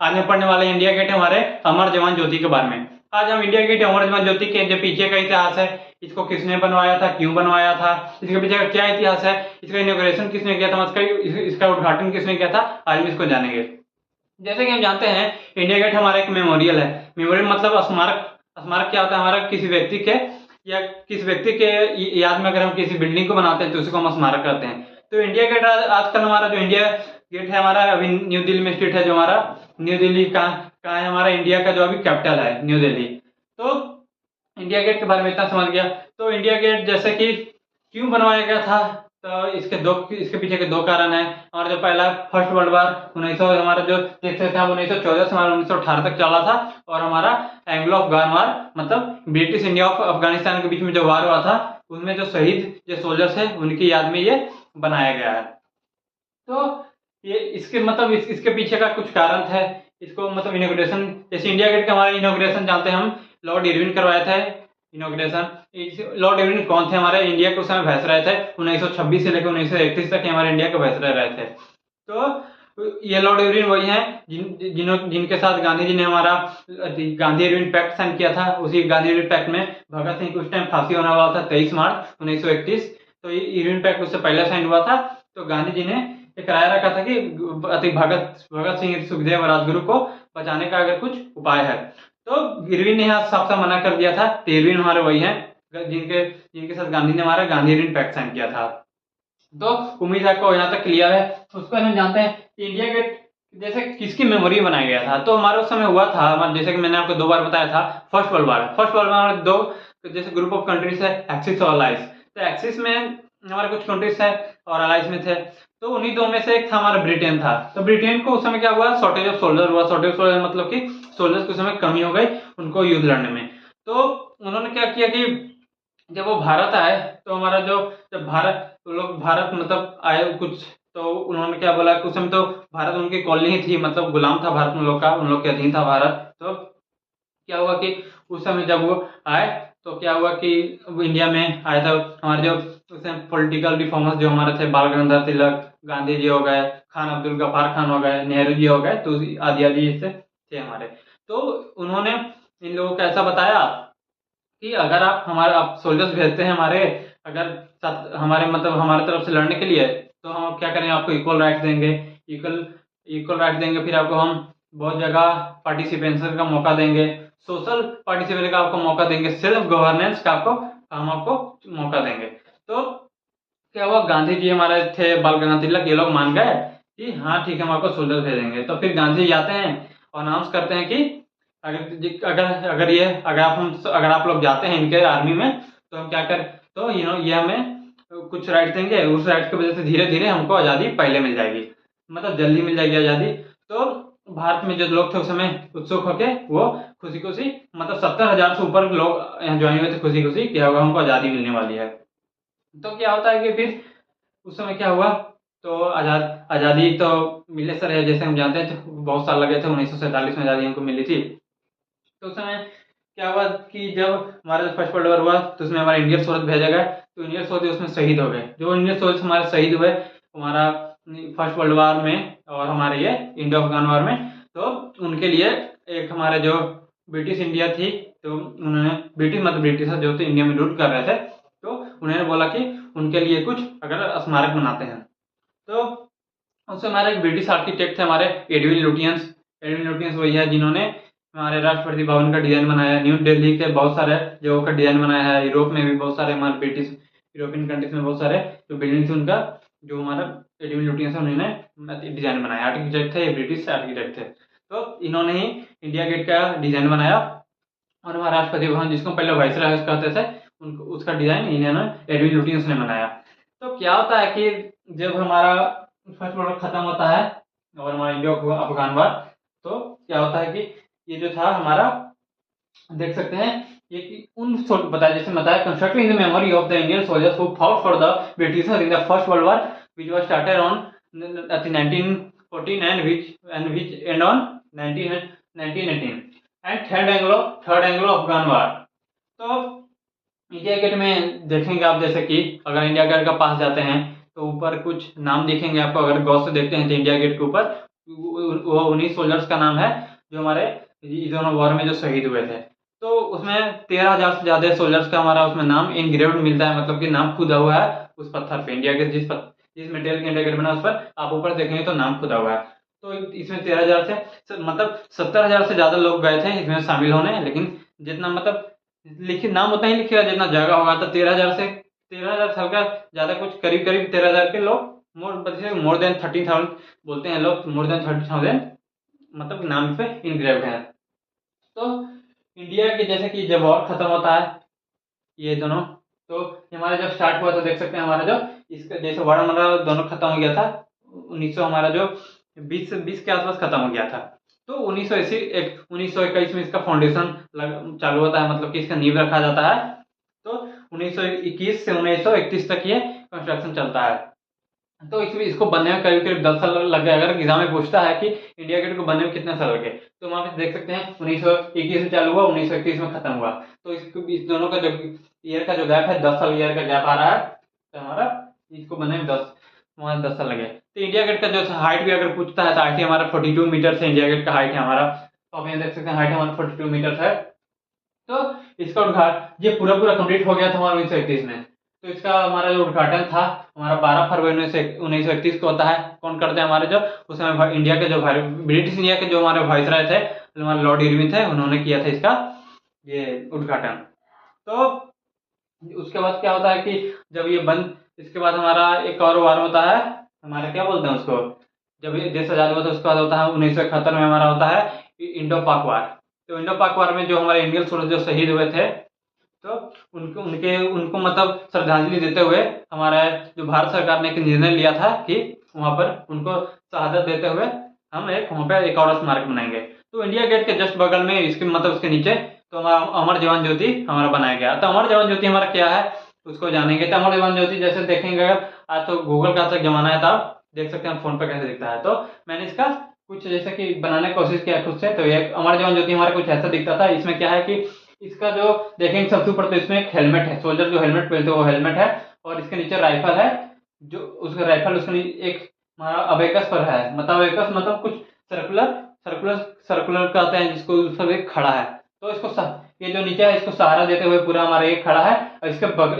आज हम पढ़ने वाले इंडिया गेट हमारे अमर जवान ज्योति के बारे में। आज हम इंडिया गेट अमर जवान ज्योति के जो पीछे का इतिहास है, इसको किसने बनवाया था, क्यों बनवाया था, इसके पीछे का क्या इतिहास है, इसका इनॉग्रेशन किसने किया था, इसका उद्घाटन किसने किया था, आज हम इसको जानेंगे। जैसे कि हम जानते हैं इंडिया गेट हमारा एक मेमोरियल है। मेमोरियल मतलब स्मारक। स्मारक क्या होता है, हमारा किसी व्यक्ति के या किसी व्यक्ति के याद में अगर हम किसी बिल्डिंग को बनाते हैं तो उसको हम स्मारक कहते हैं। तो इंडिया गेट आजकल हमारा जो इंडिया गेट है हमारा अभी न्यू दिल्ली में स्थित है। जो हमारा न्यू दिल्ली कहाँ है, हमारा इंडिया का जो अभी कैपिटल है न्यू दिल्ली। तो इंडिया गेट के बारे में इतना समझ गया। तो इंडिया गेट जैसे कि क्यों बनवाया गया था, तो इसके पीछे के दो कारण है। हमारा जो पहला फर्स्ट वर्ल्ड वार 1900 हमारा जो था 1914 से हमारा 1918 तक चला था। और हमारा एंग्लो अफगान वार मतलब ब्रिटिश इंडिया और अफगानिस्तान के बीच में जो वार हुआ था, उनमें जो शहीद जो सोल्जर्स है उनकी याद में ये बनाया गया है। तो ये इसके मतलब इसके पीछे का कुछ कारण है। इसको मतलब इनॉग्रेशन, जैसे इंडिया गेट का हमारा इनॉग्रेशन जानते हैं हम, लॉर्ड इरविन करवाया था इनॉग्रेशन। लॉर्ड इरविन कौन थे, हमारे इंडिया के उस समय वायसराय थे। 1926 से लेकर 1931 तक हमारे इंडिया के वायसराय रहे थे। तो ये लॉर्ड इरविन वही हैं जिनके साथ गांधी जी ने हमारा गांधी इरविन पैक्ट साइन किया था। उसी गांधी इरविन पैक्ट में भगत सिंह को उस टाइम फांसी होने वाला था 23 मार्च 1931। तो ये इरविन पैक्ट उससे पहले साइन हुआ था। तो गांधी जी ने एक राय रखा था कि भगत सिंह सुखदेव राजगुरु को बचाने का अगर कुछ उपाय है। तो इरविन ने यहाँ साफ साफ मना कर दिया था। तो इरविन हमारे वही हैं जिनके साथ गांधी ने हमारा गांधी इरविन पैक्ट साइन किया था। तो उम्मीद है आपको यहाँ तक क्लियर है। उसको हम जानते हैं इंडिया गेट जैसे किसकी मेमोरी बनाया गया था। तो हमारे उस समय हुआ था, जैसे कि मैंने आपको 2 बार बताया था, फर्स्ट वर्ल्ड वार में 2 जैसे ग्रुप ऑफ कंट्रीज है, एक्सिस और अलाइज। तो एक्सिस में हमारे कुछ कंट्रीज है और अलाइज में थे। तो उन्हीं 2 में से एक था हमारा ब्रिटेन था। तो ब्रिटेन को उस समय क्या हुआ, शॉर्टेज ऑफ सोल्जर हुआ। शॉर्टेज ऑफ सोल्जर मतलब कि सोल्जर्स के समय कमी हो गई उनको युद्ध लड़ने में। तो उन्होंने क्या किया कि जब वो भारत आए तो हमारा जब भारत मतलब आए कुछ, तो उन्होंने क्या बोला कि उस समय तो भारत उनकी कॉलोनी थी, मतलब गुलाम था भारत उन लोग का, उन लोग के अधीन था भारत। तो क्या हुआ कि उस समय जब वो आए तो क्या हुआ कि इंडिया में आया था हमारे जो उस समय पॉलिटिकल रिफॉर्मर्स जो हमारे थे, बाल गंगाधर तिलक, गांधी जी हो गए, खान अब्दुल गफ्फार खान हो गए, नेहरू जी हो गए, तो आदि आदि से थे हमारे। तो उन्होंने इन लोगों को ऐसा बताया कि अगर आप सोल्जर्स भेजते हैं हमारे, अगर हमारे मतलब हमारे तरफ से लड़ने के लिए, तो हम क्या करेंगे, आपको इक्वल राइट्स देंगे, इक्वल राइट्स देंगे। फिर आपको हम बहुत जगह पार्टिसिपेशन का मौका देंगे, सोशल पार्टिसिपेशन का आपको मौका देंगे, सेल्फ गवर्नेंस का हम आपको मौका देंगे। तो क्या हुआ, गांधी जी हमारे थे, बाल गंगाधर तिलक, ये लोग मान गए कि हाँ ठीक है, हम आपको सोल्जर भेजेंगे। तो फिर गांधी जी जाते हैं और अनाउंस करते हैं कि अगर आप लोग जाते हैं इनके आर्मी में, तो हम क्या कर, तो ये हमें कुछ राइट देंगे, उस राइट की वजह से धीरे धीरे हमको आज़ादी पहले मिल जाएगी, मतलब जल्दी मिल जाएगी आज़ादी। तो भारत में जो लोग थे उस समय उत्सुक होके वो खुशी खुशी, मतलब 70,000 से ऊपर लोग ज्वाइन हुए थे खुशी खुशी, क्या होगा, हमको आज़ादी मिलने वाली है। तो क्या होता है कि फिर उस समय क्या हुआ, तो आज़ादी तो मिले सर है, जैसे हम जानते हैं तो बहुत साल लगे थे, 1947 में आज़ादी हमको मिली थी। तो उस समय क्या हुआ कि जब हमारा फर्स्ट वर्ल्ड वॉर हुआ तो उसमें हमारा इंडियन सोल्जर भेजा गया। तो इंडियन सोल्जर उसमें शहीद हो गए। जो इंडियन सोल्जर हमारे शहीद हुए हमारा फर्स्ट वर्ल्ड वॉर में और हमारे ये इंडो अफगान वॉर में, तो उनके लिए एक हमारे जो ब्रिटिश इंडिया थी, तो उन्होंने ब्रिटिशर जो थे इंडिया में रूल कर रहे थे, तो उन्होंने बोला कि उनके लिए कुछ अगर स्मारक बनाते हैं। तो उससे हमारे एक ब्रिटिश आर्किटेक्ट थे हमारे एडविन लुटियंस वही है जिन्होंने हमारे राष्ट्रपति भवन का डिजाइन बनाया है। न्यू दिल्ली के बहुत सारे जगहों का डिजाइन बनाया है। यूरोप में भी बहुत सारे हमारे ब्रिटिश यूरोपियन कंट्रीज में बहुत सारे जो बिल्डिंग थी उनका जो हमारा एडविन लुटियंस है उन्होंने डिजाइन बनाया। आर्किटेक्ट थे, ये ब्रिटिश आर्किटेक्ट थे। तो इन्होंने ही इंडिया गेट का डिजाइन बनाया। और हमारा राष्ट्रपति भवन जिसको पहले वाइसराय हाउस कहते थे, उनको उसका डिजाइन इन्होंने एडविन लुटियंस ने बनाया। तो क्या होता है कि जब हमारा फर्स्ट वर्ल्ड खत्म होता है और हमारा इंडिया अफगान वार, तो क्या होता है कि ये जो था हमारा, देख सकते हैं ये कि बताया, जैसे बताया, constructing the memory of the Indian soldiers who fought for the Britishers in the First World War which was started on 1914 and which end on 1918 and third Anglo Afghan war. तो इंडिया गेट में देखेंगे आप, जैसे कि अगर India gate का पास जाते हैं तो ऊपर कुछ नाम दिखेंगे आपको, अगर गौर से देखते हैं तो इंडिया गेट के ऊपर वो 19 सोल्जर्स का नाम है जो हमारे इस दोनों वॉर में जो शहीद हुए थे। तो उसमें 13,000 से ज्यादा सोल्जर्स का हमारा उसमें नाम इनग्रेव्ड मिलता है, मतलब कि नाम खुदा हुआ है उस पत्थर पे। इंडिया के जिस मेटेरियल के इंडिया गेट बना उस पर आप ऊपर देखेंगे तो नाम खुदा हुआ है। तो इसमें 13,000 से मतलब 70,000 से ज्यादा लोग गए थे इसमें शामिल होने, लेकिन जितना मतलब लिखित नाम उतना ही लिखेगा जितना जगह होगा। तो 13,000 से हल्का ज्यादा कुछ करीब करीब 13,000 के लोग मोर देन 30,000 बोलते हैं लोग, मोर देन 30,000 मतलब नाम पे इनग्रेव्ड है। तो इंडिया के जैसे कि जब वॉर खत्म होता है ये दोनों, तो हमारा जब स्टार्ट हुआ तो देख सकते हैं हमारा जो इसका जैसे वर्ल्ड हमारा दोनों खत्म हो गया था 1900 हमारा जो 20 के आसपास खत्म हो गया था। तो 1921 में इसका फाउंडेशन चालू होता है, मतलब कि इसका नींव रखा जाता है। तो 1921 से 1931 तक ये कंस्ट्रक्शन चलता है। तो इसको बनने में करीब करीब 10 साल लग गए। अगर एग्जाम में पूछता है कि इंडिया गेट को बनने में कितने साल लगे, तो वहां पे देख सकते हैं 1921 में चालू हुआ, 1931 में खत्म हुआ। तो इस दोनों का जो ईयर का जो गैप है 10 साल ईयर का गैप आ रहा है। तो हमारा इसको बनने में 10 साल लगे। तो इंडिया गेट का जो हाइट भी अगर पूछता है तो हाइट हमारा 42 मीटर है। इंडिया गेट का हाइट है हमारा, तो आप यहाँ देख सकते हैं हाइट हमारा 42 मीटर है। तो इसका उद्घाटन ये पूरा पूरा कंप्लीट हो गया था हमारा 1931 में। तो इसका हमारा जो उद्घाटन था हमारा 12 फरवरी 1931 को होता है। कौन करते हैं हमारे जो उस समय इंडिया के जो ब्रिटिश इंडिया के जो हमारे वाइसराय थे, हमारे लॉर्ड इरविन थे, उन्होंने किया था इसका ये उद्घाटन। तो उसके बाद क्या होता है कि जब ये बंद, इसके बाद हमारा एक और वार होता है, हमारा क्या बोलते हैं उसको, जब ये देश आजाद हुआ था उसके बाद होता है 1971 में हमारा होता है इंडो पाक वार। तो इंडो पाक वार में जो हमारे इंडियन सोल्जर जो शहीद हुए थे, तो उनको मतलब श्रद्धांजलि देते हुए हमारा जो भारत सरकार ने एक निर्णय लिया था कि वहां पर उनको शहादत देते हुए हम वहां पे एक और स्मारक बनाएंगे। तो इंडिया गेट के जस्ट बगल में इसके मतलब उसके नीचे तो हमारा अमर जवान ज्योति हमारा बनाया गया। तो अमर जवान ज्योति हमारा क्या है उसको जानेंगे। तो अमर जवान ज्योति जैसे देखेंगे, अगर आज तो गूगल का तक जमाना है तो आप देख सकते हैं फोन पर कैसे दिखता है। तो मैंने इसका कुछ जैसे कि बनाने की कोशिश किया खुद से। तो ये अमर जवान ज्योति हमारा कुछ ऐसा दिखता था। इसमें क्या है कि इसका जो देखेंगे सबसे ऊपर तो इसमें एक हेलमेट है, सोल्जर जो हेलमेट पहनते हैं वो हेलमेट है, और इसके नीचे राइफल है। जो उसका राइफल उसके एक हमारा अबेकस पर है, मतलब अबेकस मतलब कुछ सर्कुलर सर्कुलर सर्कुलर कहते हैं जिसको, सब एक खड़ा है। तो ये जो नीचे है इसको सहारा देते हुए पूरा हमारा एक खड़ा है। और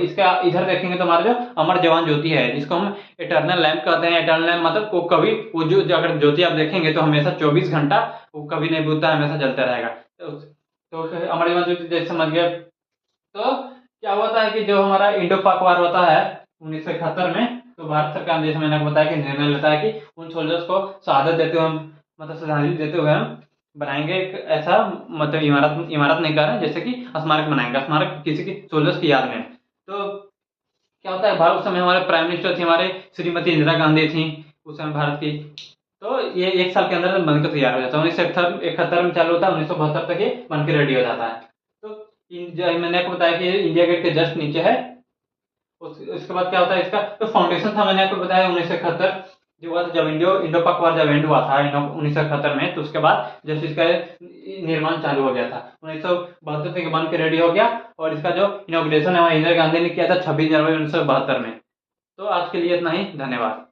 इसका इधर देखेंगे तो हमारा जो अमर जवान ज्योति है जिसको हम इटर्नल लैंप कहते हैं। इटर्नल लैंप मतलब वो कभी वो जो अगर ज्योति आप देखेंगे तो हमेशा 24 घंटा वो कभी नहीं बुझता, हमेशा जलता रहेगा। तो अमर जवान ज्योति जैसे समझ गए। तो क्या होता है कि जो हमारा इंडो पाक वार होता है 1971 में, तो भारत सरकार ने जैसे मैंने आपको बताया कि निर्णय लेता है कि उन सोल्जर्स को शहादत देते हुए मतलब श्रद्धांजलि देते हुए हम बनाएंगे एक ऐसा मतलब इमारत नहीं कर रहे हैं, जैसे कि स्मारक बनाएंगे, स्मारक किसी की सोल्जर्स की याद में। तो क्या होता है भारत उस समय हमारे प्राइम मिनिस्टर थी हमारे श्रीमती इंदिरा गांधी थी उस समय भारत की। तो ये एक साल के अंदर बनकर तैयार हो जाता है। 1971 में चालू होता है, 1972 तक ये बनकर रेडी हो जाता है। तो मैंने आपको बताया कि इंडिया गेट के जस्ट नीचे है। उसके बाद क्या होता है इसका तो फाउंडेशन था, मैंने आपको बताया 1971 जो हुआ था जब इंडो पाक वार जब एंड हुआ था 1971 में। तो उसके बाद जब इसका निर्माण चालू हो गया था 1972 तक बन के रेडी हो गया। और इसका जो इनॉग्रेशन है इंदिरा गांधी ने किया था 26 जनवरी 1972 में। तो आज के लिए इतना ही, धन्यवाद।